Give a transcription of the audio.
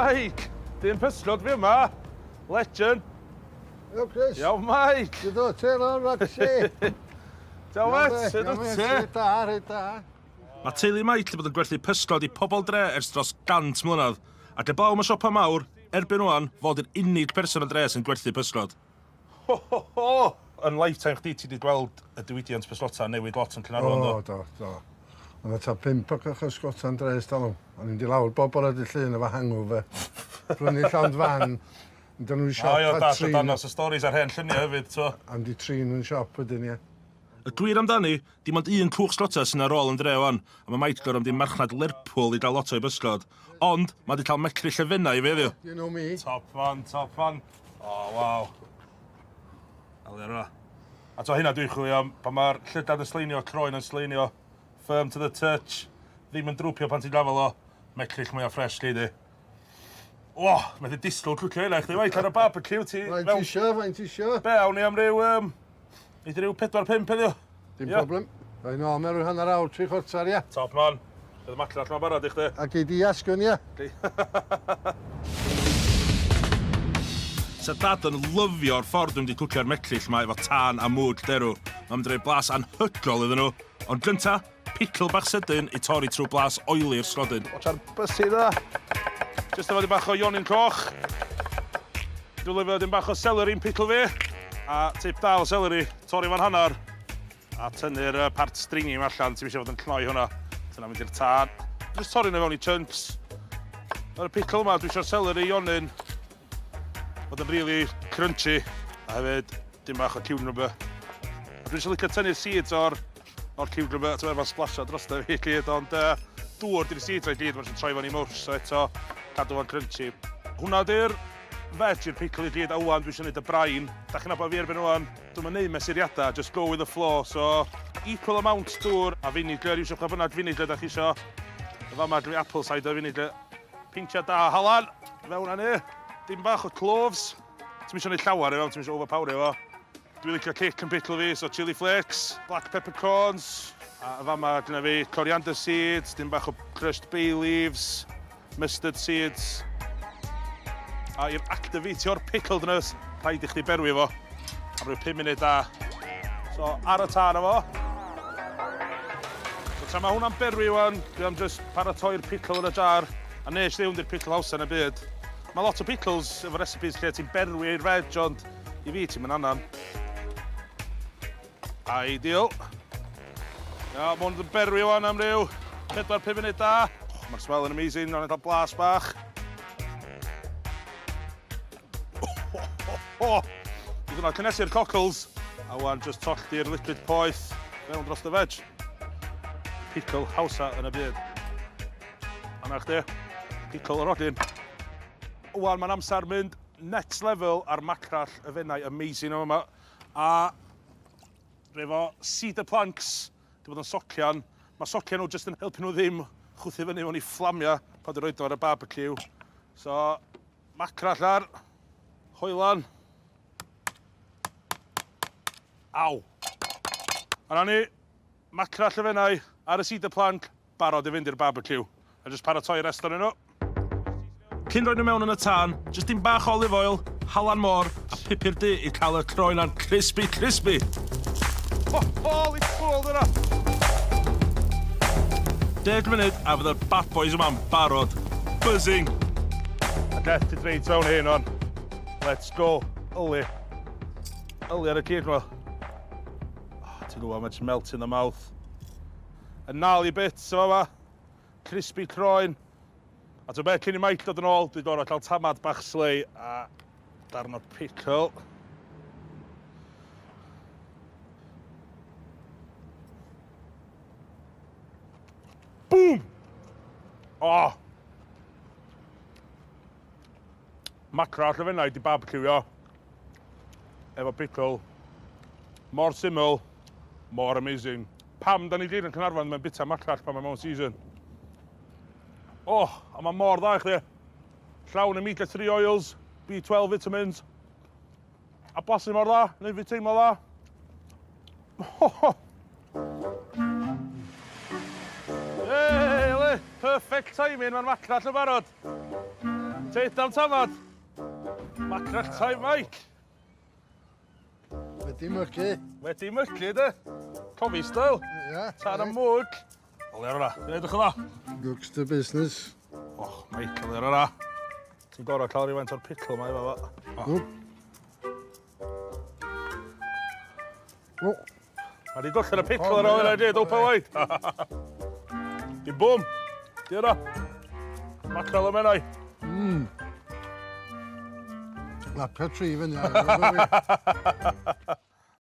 Mike! Dim pysgod fi yma. Legend. Iawn, Chris. Iawn, Mike. Sut o te lo, Roxy? Iawn, sut o te? Rhaid da. Mae teulu Mike wedi bod yn gwerthu pysgod i pobl dre ers dros 100 mlynedd. Ac eblaw am y siopa mawr, erbyn wan, fod yr unig person o dre sy'n gwerthu pysgod. Ho, ho, ho! Yn lifetime chdi, ti wedi gweld y diwydiant pysgota newid lot yn Cynarfon, do? Do. Ond ta 5 o chysgota'n dres dalw. O'n i'n di lawr bob o'r ydy llun efo hangw fe. Prynu llawnd fan. Dyn nhw'n siop a trin. O, danos y storis ar hen lluniau hefyd, to. Am di trin yn siop wedyn, ie. Y gwir amdani, dim ond un cwch slota sy'n ar ôl yn dre wan, a mae Microll am di marchnad Lerpwl i gael lot o'i bysgod. Ond, mae di cael Mecryll ffeithiol i fe, ddiw. You know me. Top fan. O, waw. Aliar yma. A to hynna dwi'n chwilio am, pan mae'r llydad yn sleinio, croen yn sleinio, firm to the touch, ddim yn drwpio pan ti'n gafel o, Mecryll mwy o ffres li di. O, mae di disgwyl cwcio hynna, chdi waith ar y barbecue ti. Faint isio. Be, awn ni am ryw, nid ryw 4-5 heddiw. Dim problem. Rhaid nôl mewn rhyw hanner awr, 3/4, ie. Top man. Bydd y macrall ma'n barod i chdi. A gei di asgwn, ie. Sa dad yn lyfio'r ffordd dwi'n wedi cwcio'r Mecryll ma efo tân a mwg derw. Mae'n dreu blas anhygol iddyn nhw. Ond gynta, pickle bach sydyn i torri trwy blas oili'r sgodyn. Watch ar bysu dda. Just efo dim bach o ionyn coch. Dwi'n lyfio dim bach o celery'n pickle fi. A tip da o celery, torri fan hanner. A tynnu'r part stringy yma allan, ti'n eisiau fod yn cnoi hwnna. Dyna mynd i'r tân. Just torri nhw fewn i chunks. Ar y pickle yma, dwi eisiau'r celery ionyn. Bod yn really crunchy, a hefyd dim bach o cucumber. Dwi'n eisiau licio tynnu'r seeds o'r cucumber, ti'n meddwl splasio dros da fi gyd, ond dŵr di'r seeds o'i gyd, mae'n troi fan i mwrs, so eto cadw fo'n crunchy. Hwna di'r veg i'r pickle i gyd, a wan dwi eisiau gwneud y brain. Da chi'n abod fi erbyn wan, dwi'n mynd neud mesuriadau, just go with the flow, so equal amount dŵr a vinegar, eisiau pa bynnag vinegar da chi isio. Fama dwi apple cider vinegar. Pincha da halan, fewn â ni. Dim bach o cloves. Ti'n eisiau gwneud llawer efo, ti'n eisiau overpower efo. Dwi'n licio cake and pickle fi, so chili flakes, black peppercorns. A fama gyda fi coriander seeds, dim bach o crushed bay leaves, mustard seeds. A i'r activatio'r pickledness, rhaid i chdi berwi efo. Am ryw 5 munud da. So, ar y tân efo. So, tra mae hwnna'n berwi wan, dwi am just paratoi'r pickle yn y jar. A nes ddiwn di'r pickle house yn y byd. Mae lot o pickles efo recipes lle ti'n berwi'r veg, ond i fi ti'n mynd annan. Ideal. Ia, mae hwn yn berwi wan am ryw 4-5 munud da. Mae'r smell yn amazing, ond edrych blas bach. Bydd hwnna cynnesu'r cockles, a wan just tolldi'r liquid poeth fewn dros y veg. Pickle hawsa yn y byd. Anna chdi, pickle yr odyn. Wan, mae'n amser mynd next level ar macrall y fennau amazing o yma. A efo cedar planks, di bod yn socian. Mae socian nhw jyst yn helpu nhw ddim chwthu fyny fo'n i fflamio pan di roed nhw ar y barbecue. So, macrall ar, hoelan. Aw. A na ni, macrall y fennau ar y cedar plank, barod i fynd i'r barbecue. A jyst paratoi rest o'n nhw. Cyn roi nhw mewn yn y tân, jyst dim bach olive oil, halan môr a pupur du i cael y croen a'n crispy. Holy cool, dyna! 10 munud a fydd y bad boys yma'n barod. Buzzing! A death to dreid fewn hyn on. Let's go. Yli. Yli ar y cyd nhw. Ti'n gwybod, mae'n just melt in the mouth. Y nali bits yma. Crispy croen. A to be cyn i Mike dod yn ôl, dwi'n dod o cael tamad bach slei a darn o pickle. Boom! O! Macrall y fennau di barbecue efo pickle. Mor syml, mor amazing. Pam da ni gyd yn Cynarfon, mae'n bita macrall pan mae'n mewn season. O, a mae mor dda i chdi. Llawn omega-3 oils, B12 vitamins. A blasu mor dda, neud fi teimlo dda. Hey, perfect timing, mae'n macrall yn barod. Teitham tafod. Macrach tai Mike. Wedi mygu. Wedi mygu, de. Cofi style. Ie. Tan am mwg. Oli ar hwnna. Dwi'n edrych o dda. Looks the business. Och, Mike, oli ar hwnna. Ti'n gorau cael rhywfaint o'r pickle yma efo fo. A di gollen y pickle ar ôl yna i dyd, open wide. Di bwm. Di hwnna. Macrel y menai. Lapio tri fyny.